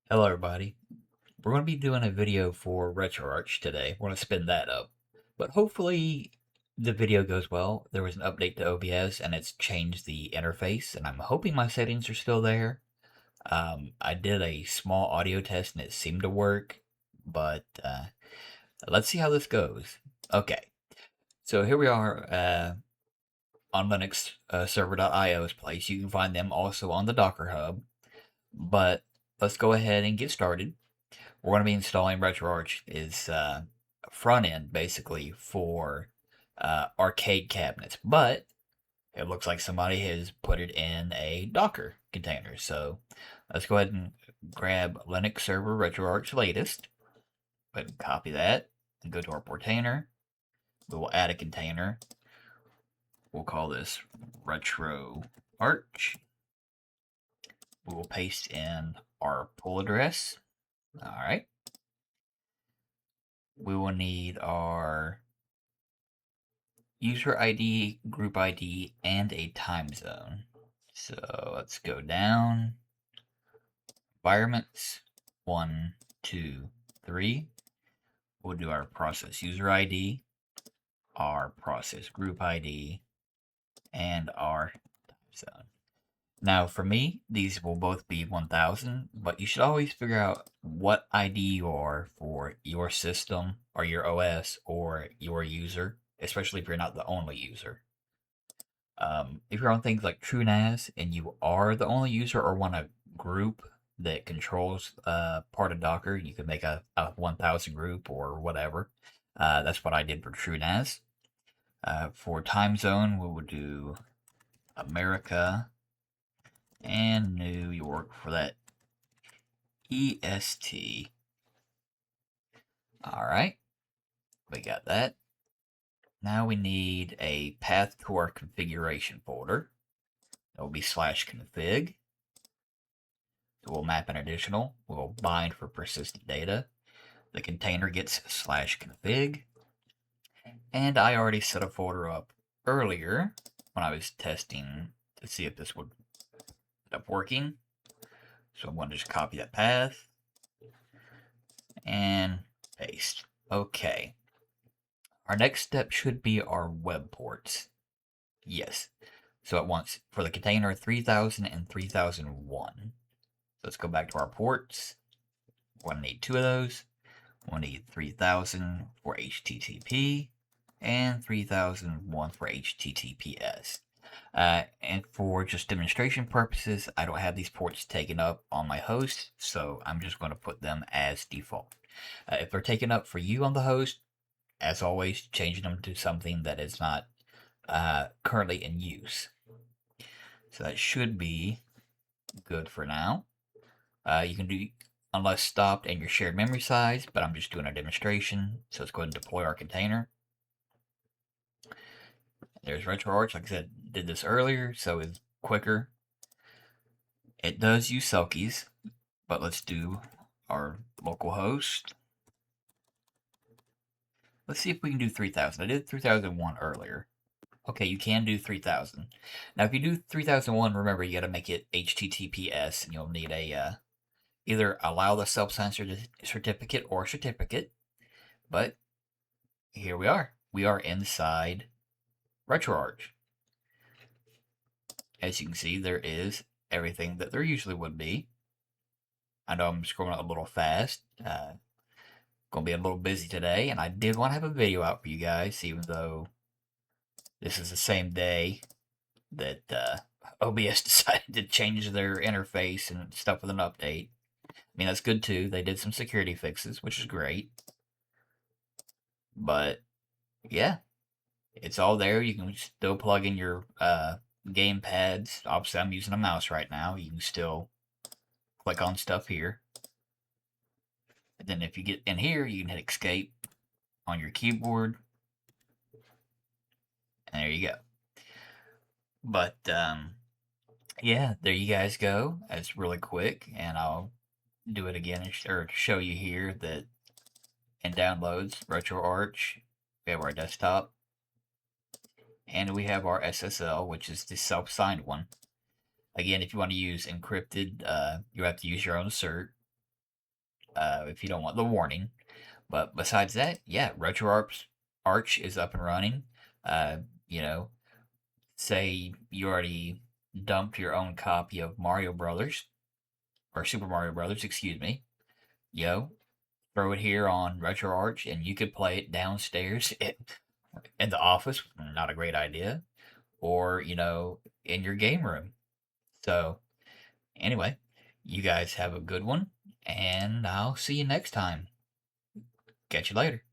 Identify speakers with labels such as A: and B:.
A: Hello everybody. We're going to be doing a video for Retroarch today. We're going to spin that up. But hopefully the video goes well. There was an update to OBS and it's changed the interface and I'm hoping my settings are still there. I did a small audio test and it seemed to work, but let's see how this goes. Okay, so here we are on Linux server.io's place. You can find them also on the Docker Hub, but let's go ahead and get started. We're going to be installing RetroArch is front end basically for arcade cabinets, but it looks like somebody has put it in a Docker container. So let's go ahead and grab Linux server RetroArch latest. Go ahead and copy that and go to our portainer. We will add a container. We'll call this RetroArch. We will paste in our pull address. All right. We will need our user ID, group ID, and a time zone. So let's go down. Environments, 1, 2, 3. We'll do our process user ID, our process group ID, and our time zone. Now, for me, these will both be 1000, but you should always figure out what ID you are for your system or your OS or your user, especially if you're not the only user. If you're on things like TrueNAS and you are the only user or want a group that controls part of Docker, you can make a 1000 group or whatever. That's what I did for TrueNAS. For time zone, we would do America and New York for that EST. All right, we got that. Now we need a path to our configuration folder. That will be /config. So we'll map an additional. We'll bind for persistent data. The container gets /config. And I already set a folder up earlier when I was testing to see if this would end up working. So I'm going to just copy that path and paste. Okay. Our next step should be our web ports. Yes. So it wants, for the container, 3000 and 3001. Let's go back to our ports. We're going to need 2 of those. We'll need 3000 for HTTP and 3001 for HTTPS. And for just demonstration purposes, I don't have these ports taken up on my host, so I'm just going to put them as default. If they're taken up for you on the host, as always, changing them to something that is not currently in use. So that should be good for now. You can do unless stopped and your shared memory size, but I'm just doing a demonstration. So let's go ahead and deploy our container. There's RetroArch. Like I said, did this earlier, so it's quicker. It does use Selkies, but let's do our local host. Let's see if we can do 3000. I did 3001 earlier. Okay, you can do 3000. Now, if you do 3001, remember you got to make it HTTPS, and you'll need a either allow the self-signed certificate or certificate. But here we are. We are inside RetroArch. As you can see, there is everything that there usually would be. I know I'm scrolling a little fast. Gonna be a little busy today, and I did want to have a video out for you guys, even though this is the same day that OBS decided to change their interface and stuff with an update. I mean, that's good too. They did some security fixes, which is great. But yeah, it's all there. You can still plug in your game pads. Obviously, I'm using a mouse right now. You can still click on stuff here. And then if you get in here, you can hit escape on your keyboard. And there you go. But yeah, there you guys go. It's really quick, and I'll do it again or show you here that in downloads, RetroArch, we have our desktop, and we have our SSL, which is the self-signed one. Again, if you want to use encrypted, you have to use your own cert. if you don't want the warning. But besides that, yeah, RetroArch is up and running. Uh, you know, say you already dumped your own copy of Mario Brothers or Super Mario Brothers, excuse me. Yo, throw it here on RetroArch, and you could play it downstairs in the office. Not a great idea, or in your game room. So anyway, you guys have a good one, and I'll see you next time. Catch you later.